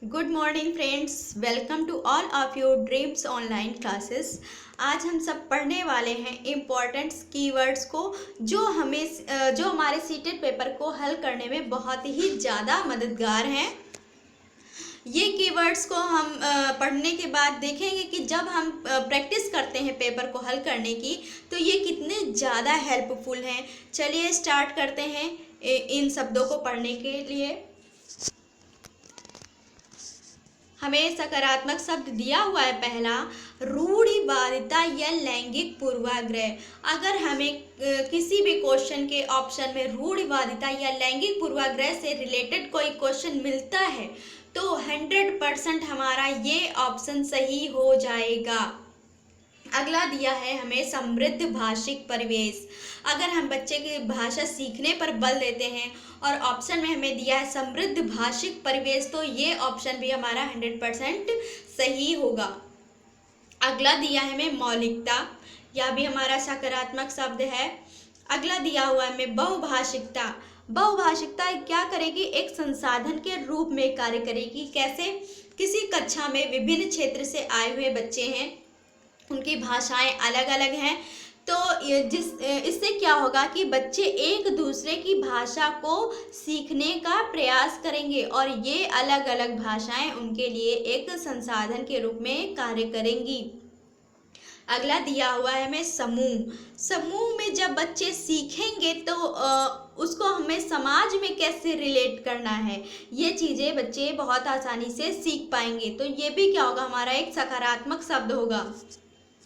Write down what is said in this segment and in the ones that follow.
Good morning friends, welcome to all of your dreams online classes. आज हम सब पढ़ने वाले हैं इम्पॉर्टेंट कीवर्ड्स को जो हमारे सीटेड पेपर को हल करने में बहुत ही ज़्यादा मददगार हैं। ये कीवर्ड्स को हम पढ़ने के बाद देखेंगे कि जब हम प्रैक्टिस करते हैं पेपर को हल करने की तो ये कितने ज़्यादा हेल्पफुल हैं। चलिए स्टार्ट करते हैं इन शब्दों को पढ़ने के लिए। हमें सकारात्मक शब्द दिया हुआ है पहला, रूढ़िवादिता या लैंगिक पूर्वाग्रह। अगर हमें किसी भी क्वेश्चन के ऑप्शन में रूढ़िवादिता या लैंगिक पूर्वाग्रह से रिलेटेड कोई क्वेश्चन मिलता है तो 100% हमारा ये ऑप्शन सही हो जाएगा। अगला दिया है हमें समृद्ध भाषिक परिवेश। अगर हम बच्चे की भाषा सीखने पर बल देते हैं और ऑप्शन में हमें दिया है समृद्ध भाषिक परिवेश तो ये ऑप्शन भी हमारा 100% सही होगा। अगला दिया है हमें मौलिकता, यह भी हमारा सकारात्मक शब्द है। अगला दिया हुआ है हमें बहुभाषिकता। बहुभाषिकता क्या करेगी? एक संसाधन के रूप में कार्य करेगी। कैसे? किसी कक्षा में विभिन्न क्षेत्र से आए हुए बच्चे हैं, उनकी भाषाएं अलग अलग हैं, तो इससे क्या होगा कि बच्चे एक दूसरे की भाषा को सीखने का प्रयास करेंगे और ये अलग अलग भाषाएं उनके लिए एक संसाधन के रूप में कार्य करेंगी। अगला दिया हुआ है हमें समूह। समूह में जब बच्चे सीखेंगे तो उसको हमें समाज में कैसे रिलेट करना है, ये चीज़ें बच्चे बहुत आसानी से सीख पाएंगे। तो ये भी क्या होगा? हमारा एक सकारात्मक शब्द होगा।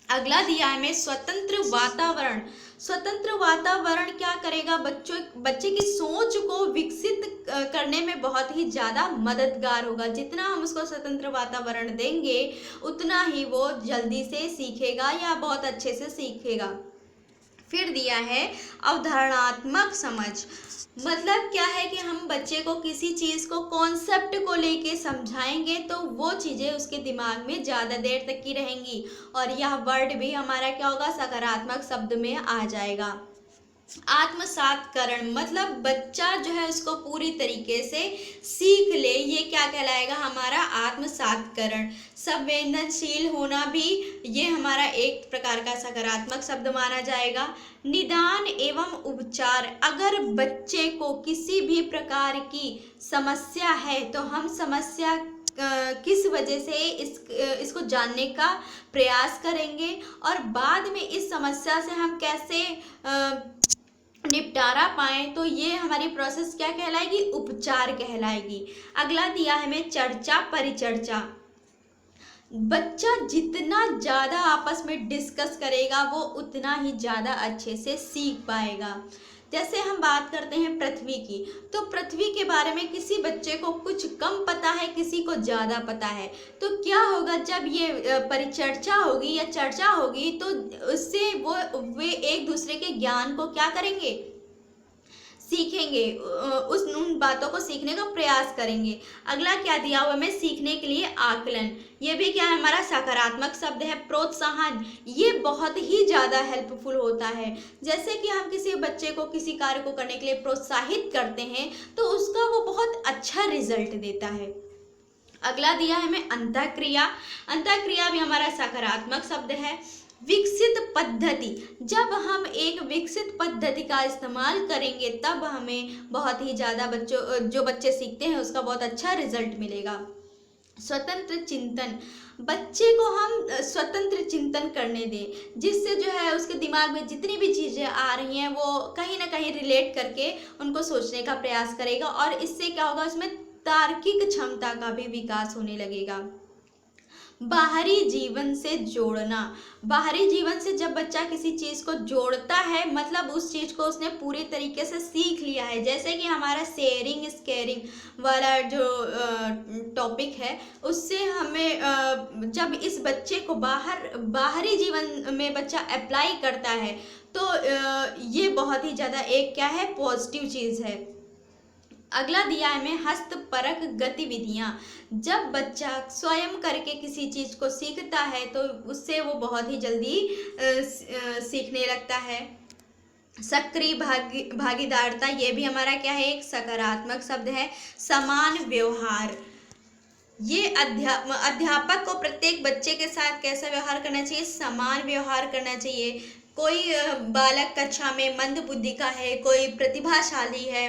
अगला दिया है हमें स्वतंत्र वातावरण। स्वतंत्र वातावरण क्या करेगा? बच्चे की सोच को विकसित करने में बहुत ही ज़्यादा मददगार होगा। जितना हम उसको स्वतंत्र वातावरण देंगे उतना ही वो जल्दी से सीखेगा या बहुत अच्छे से सीखेगा। फिर दिया है अवधारणात्मक समझ। मतलब क्या है कि हम बच्चे को किसी चीज़ को कॉन्सेप्ट को लेके समझाएंगे तो वो चीज़ें उसके दिमाग में ज़्यादा देर तक की रहेंगी और यह वर्ड भी हमारा क्या होगा? सकारात्मक शब्द में आ जाएगा। आत्मसातकरण मतलब बच्चा जो है उसको पूरी तरीके से सीख ले, ये क्या कहलाएगा? हमारा आत्मसातकरण। संवेदनशील होना भी ये हमारा एक प्रकार का सकारात्मक शब्द माना जाएगा। निदान एवं उपचार। अगर बच्चे को किसी भी प्रकार की समस्या है तो हम समस्या किस वजह से इसको जानने का प्रयास करेंगे और बाद में इस समस्या से हम कैसे निपटारा पाएँ, तो ये हमारी प्रोसेस क्या कहलाएगी? उपचार कहलाएगी। अगला दिया है हमें चर्चा परिचर्चा। बच्चा जितना ज़्यादा आपस में डिस्कस करेगा वो उतना ही ज़्यादा अच्छे से सीख पाएगा। जैसे हम बात करते हैं पृथ्वी की, तो पृथ्वी के बारे में किसी बच्चे को कुछ कम पता है, किसी को ज़्यादा पता है, तो क्या होगा? जब ये परिचर्चा होगी या चर्चा होगी तो उससे वे एक दूसरे के ज्ञान को क्या करेंगे? सीखेंगे, उन बातों को सीखने का प्रयास करेंगे। अगला क्या दिया हुआ हमें? सीखने के लिए आकलन। ये भी क्या है? हमारा सकारात्मक शब्द है। प्रोत्साहन, ये बहुत ही ज़्यादा हेल्पफुल होता है। जैसे कि हम किसी बच्चे को किसी कार्य को करने के लिए प्रोत्साहित करते हैं तो उसका वो बहुत अच्छा रिजल्ट देता है। अगला दिया है हमें अंतःक्रिया। अंतःक्रिया भी हमारा सकारात्मक शब्द है। विकसित पद्धति, जब हम एक विकसित पद्धति का इस्तेमाल करेंगे तब हमें बहुत ही ज़्यादा जो बच्चे सीखते हैं उसका बहुत अच्छा रिजल्ट मिलेगा। स्वतंत्र चिंतन, बच्चे को हम स्वतंत्र चिंतन करने दें जिससे जो है उसके दिमाग में जितनी भी चीज़ें आ रही हैं वो कहीं ना कहीं रिलेट करके उनको सोचने का प्रयास करेगा और इससे क्या होगा? उसमें तार्किक क्षमता का भी विकास होने लगेगा। बाहरी जीवन से जोड़ना, बाहरी जीवन से जब बच्चा किसी चीज़ को जोड़ता है मतलब उस चीज़ को उसने पूरी तरीके से सीख लिया है। जैसे कि हमारा शेयरिंग इज केयरिंग वाला जो टॉपिक है उससे हमें जब इस बच्चे को बाहरी जीवन में बच्चा अप्लाई करता है तो ये बहुत ही ज़्यादा एक क्या है? पॉजिटिव चीज़ है। अगला दिया है हमें हस्तपरक गतिविधियाँ। जब बच्चा स्वयं करके किसी चीज़ को सीखता है तो उससे वो बहुत ही जल्दी सीखने लगता है। सक्रिय भागीदारता, ये भी हमारा क्या है? एक सकारात्मक शब्द है। समान व्यवहार, ये अध्यापक को प्रत्येक बच्चे के साथ कैसा व्यवहार करना चाहिए, समान व्यवहार करना चाहिए। कोई बालक कक्षा में मंद बुद्धि का है, कोई प्रतिभाशाली है,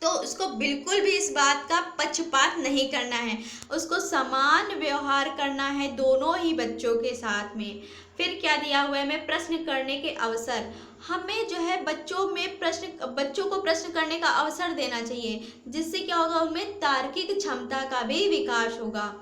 तो उसको बिल्कुल भी इस बात का पक्षपात नहीं करना है, उसको समान व्यवहार करना है दोनों ही बच्चों के साथ में। फिर क्या दिया हुआ है हमें, प्रश्न करने के अवसर। हमें जो है बच्चों को प्रश्न करने का अवसर देना चाहिए, जिससे क्या होगा, उनमें तार्किक क्षमता का भी विकास होगा।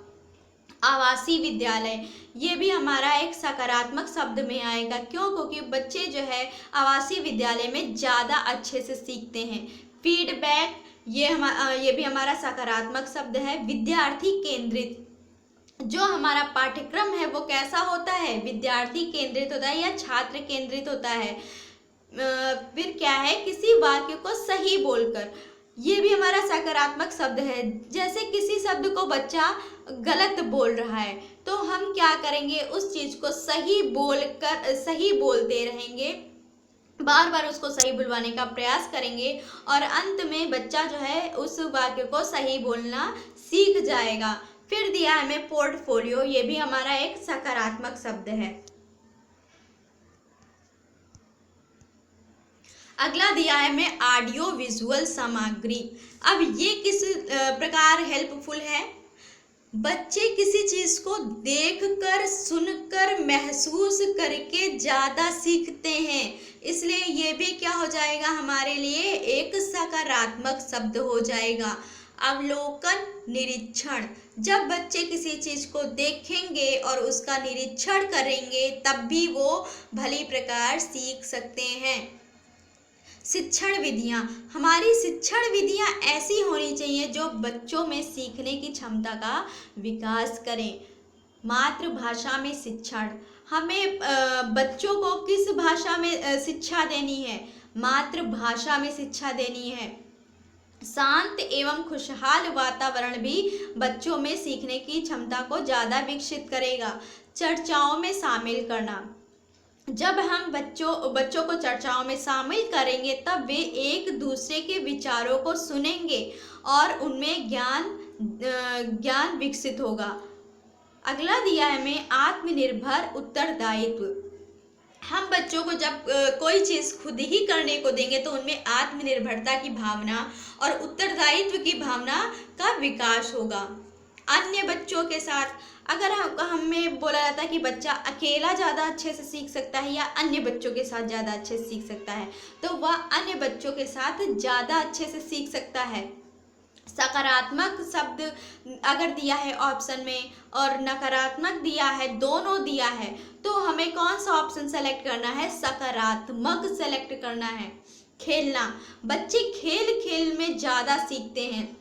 आवासीय विद्यालय, ये भी हमारा एक सकारात्मक शब्द में आएगा। क्यों? क्योंकि बच्चे जो है आवासीय विद्यालय में ज़्यादा अच्छे से सीखते हैं। फीडबैक, ये भी हमारा सकारात्मक शब्द है। विद्यार्थी केंद्रित, जो हमारा पाठ्यक्रम है वो कैसा होता है, विद्यार्थी केंद्रित होता है या छात्र केंद्रित होता है। फिर क्या है, किसी वाक्य को सही बोलकर, ये भी हमारा सकारात्मक शब्द है। जैसे किसी शब्द को बच्चा गलत बोल रहा है तो हम क्या करेंगे, उस चीज़ को सही बोलते रहेंगे, बार बार उसको सही बुलवाने का प्रयास करेंगे और अंत में बच्चा जो है उस वाक्य को सही बोलना सीख जाएगा। फिर दिया है हमें पोर्टफोलियो, ये भी हमारा एक सकारात्मक शब्द है। अगला दिया है हमें ऑडियो विजुअल सामग्री। अब ये किस प्रकार हेल्पफुल है, बच्चे किसी चीज़ को देखकर, सुनकर, महसूस करके ज़्यादा सीखते हैं, इसलिए ये भी क्या हो जाएगा, हमारे लिए एक सकारात्मक शब्द हो जाएगा। अवलोकन, निरीक्षण, जब बच्चे किसी चीज़ को देखेंगे और उसका निरीक्षण करेंगे तब भी वो भली प्रकार सीख सकते हैं। शिक्षण विधियाँ, हमारी शिक्षण विधियाँ ऐसी होनी चाहिए जो बच्चों में सीखने की क्षमता का विकास करें। मातृभाषा में शिक्षण, हमें बच्चों को किस भाषा में शिक्षा देनी है, मातृभाषा में शिक्षा देनी है। शांत एवं खुशहाल वातावरण भी बच्चों में सीखने की क्षमता को ज़्यादा विकसित करेगा। चर्चाओं में शामिल करना, जब हम बच्चों को चर्चाओं में शामिल करेंगे तब वे एक दूसरे के विचारों को सुनेंगे और उनमें ज्ञान विकसित होगा। अगला दिया है हमें आत्मनिर्भर उत्तरदायित्व। हम बच्चों को जब कोई चीज़ खुद ही करने को देंगे तो उनमें आत्मनिर्भरता की भावना और उत्तरदायित्व की भावना का विकास होगा। अन्य बच्चों के साथ, अगर हमें बोला जाता है कि बच्चा अकेला ज़्यादा अच्छे से सीख सकता है या अन्य बच्चों के साथ ज़्यादा अच्छे से सीख सकता है, तो वह अन्य बच्चों के साथ ज़्यादा अच्छे से सीख सकता है। सकारात्मक शब्द अगर दिया है ऑप्शन में और नकारात्मक दिया है, दोनों दिया है, तो हमें कौन सा ऑप्शन सेलेक्ट करना है, सकारात्मक सेलेक्ट करना है। खेलना, बच्चे खेल में ज़्यादा सीखते हैं,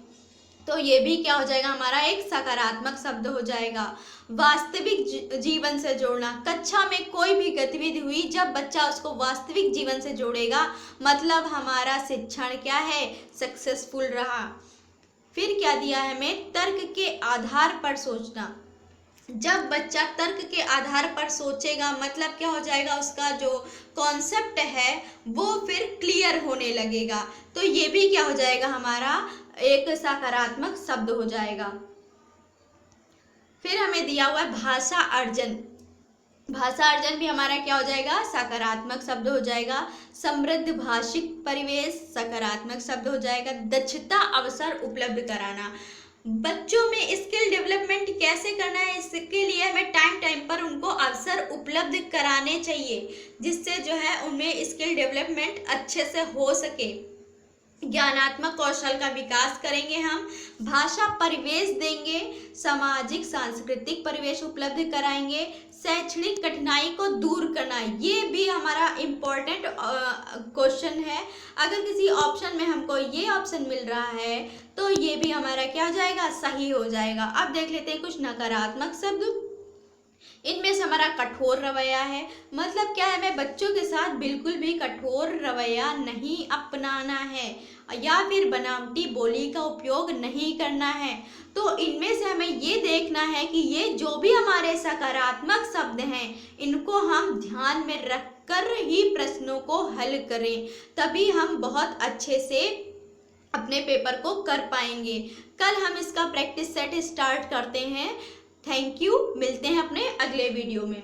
तो ये भी क्या हो जाएगा, हमारा एक सकारात्मक शब्द हो जाएगा। वास्तविक जीवन से जोड़ना, कक्षा में कोई भी गतिविधि हुई, जब बच्चा उसको वास्तविक जीवन से जोड़ेगा मतलब हमारा शिक्षण क्या है, सक्सेसफुल रहा। फिर क्या दिया है हमें, तर्क के आधार पर सोचना। जब बच्चा तर्क के आधार पर सोचेगा मतलब क्या हो जाएगा, उसका जो कॉन्सेप्ट है वो फिर क्लियर होने लगेगा, तो ये भी क्या हो जाएगा, हमारा एक सकारात्मक शब्द हो जाएगा। फिर हमें दिया हुआ है भाषा अर्जन। भाषा अर्जन भी हमारा क्या हो जाएगा, सकारात्मक शब्द हो जाएगा। समृद्ध भाषिक परिवेश सकारात्मक शब्द हो जाएगा। दक्षता अवसर उपलब्ध कराना, बच्चों में स्किल डेवलपमेंट कैसे करना है, इसके लिए हमें टाइम पर उनको अवसर उपलब्ध कराने चाहिए, जिससे जो है उनमें स्किल डेवलपमेंट अच्छे से हो सके। ज्ञानात्मक कौशल का विकास करेंगे हम, भाषा परिवेश देंगे, सामाजिक सांस्कृतिक परिवेश उपलब्ध कराएंगे, शैक्षणिक कठिनाई को दूर करना, ये भी हमारा इम्पोर्टेंट क्वेश्चन है। अगर किसी ऑप्शन में हमको ये ऑप्शन मिल रहा है तो ये भी हमारा क्या हो जाएगा, सही हो जाएगा। अब देख लेते हैं कुछ नकारात्मक शब्द। इनमें से हमारा कठोर रवैया है, मतलब क्या है, हमें बच्चों के साथ बिल्कुल भी कठोर रवैया नहीं अपनाना है या फिर बनावटी बोली का उपयोग नहीं करना है। तो इनमें से हमें ये देखना है कि ये जो भी हमारे सकारात्मक शब्द हैं इनको हम ध्यान में रखकर ही प्रश्नों को हल करें, तभी हम बहुत अच्छे से अपने पेपर को कर पाएंगे। कल हम इसका प्रैक्टिस सेट स्टार्ट करते हैं। थैंक यू, मिलते हैं अपने अगले वीडियो में।